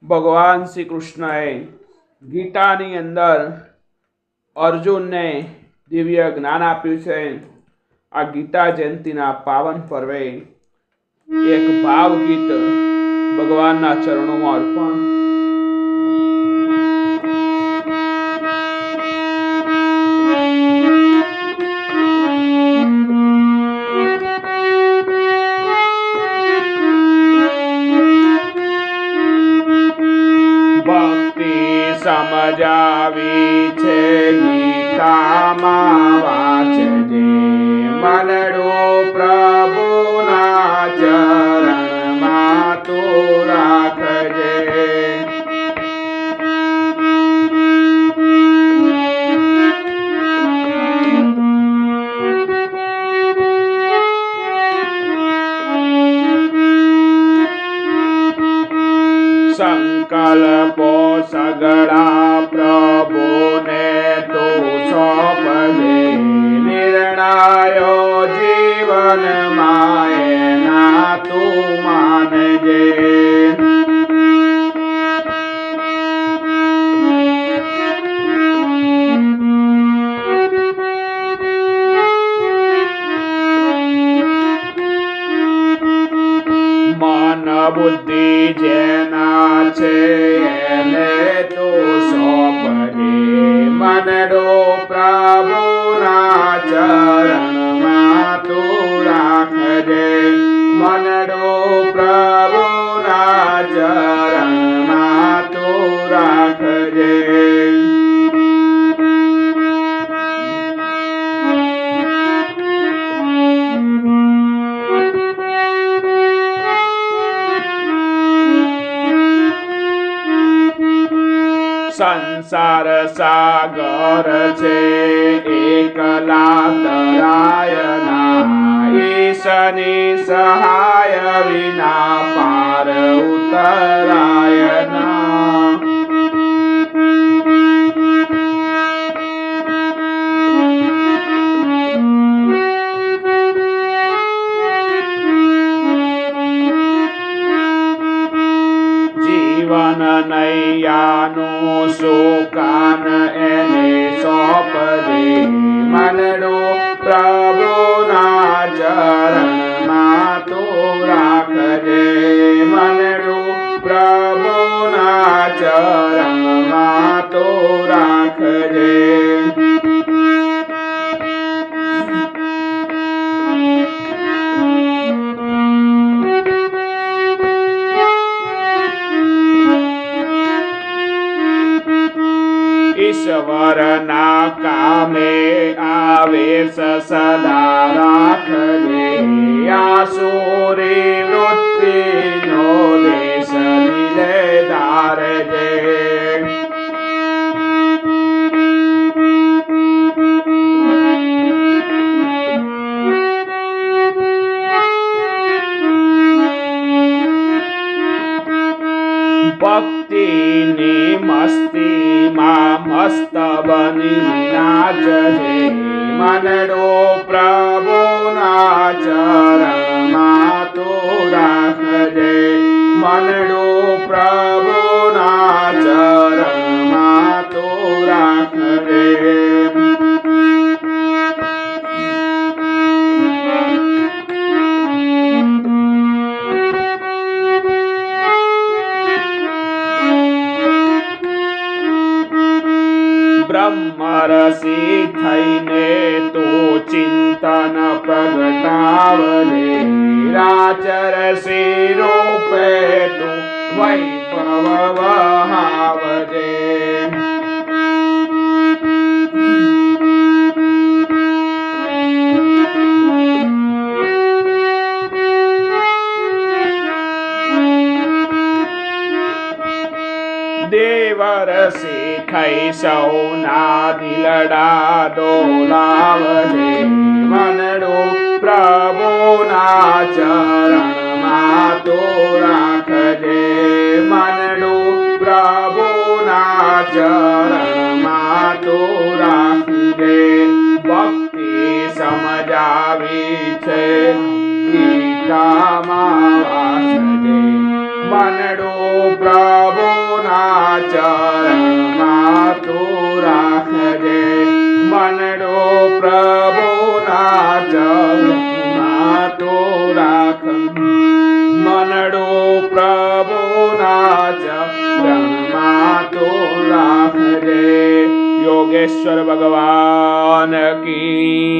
ભગવાન શ્રી કૃષ્ણએ ગીતાની અંદર અર્જુનને દિવ્ય જ્ઞાન આપ્યું છે. આ ગીતા જયંતિના પાવન પર્વે એક ભાવ ગીત ભગવાનના ચરણોમાં અર્પણ. સમજાવી છે ગીતામાં વાંચજે, મનડું પ્રભુના ચરણમાં તું રાખજે. સંકલ્પો સગળા પ્રભુને તું સોંપજે, નિર્ણયો જીવનમાં એના તું માનજે. મન બુદ્ધિ જેના છે એને તું સોંપજે, મનડો પ્રભુના ચરણમાં તું રાખજે, મનડો પ્રભુના ચરણમાં તું રાખજે. સંસાર સાગર છે એકલા તરાયના, ઈશની સહાય વિના પાર ઉતરાયના. જીવન નૈયાનું સુકાન એને સોંપજે, મનડો પ્રભુના ચરણમાં તું રાખજે, મનડો પ્રભુના ચરણમાં તું રાખજે. ઈશ્વરના કામે આવેશ સદા રાખજે, આસુરી વૃત્તિનો દેશ લીલે ધારજે. ભક્તિની મસ્તીમાં મસ્ત બની નાચજે, મનડો પ્રભુના ચરણમાં તું રાખજે, મનડો પ્રભુના ચરણમાં તું રાખજે. બ્રહ્મરસી થઈને તું ચિંતન પ્રગટાવજે, રાજરસી રૂપે તું વૈભવ વહાવજે. દેવરસી થઈ સૌના દિલડા ડોલાવજે, મનડો પ્રભુના ચરણમાં તું રાખજે, મનડો પ્રભુના ચરણમાં તું રાખજે. ભક્તિ સમજાવી છે ગીતામાં વાંચજે, મનડો પ્રભુ ચરણમાં તું રાખજે મનડો પ્રભુના ચરણમાં તું રાખ મનડો પ્રભુના ચરણમાં તું રાખજે યોગેશ્વર ભગવાન કી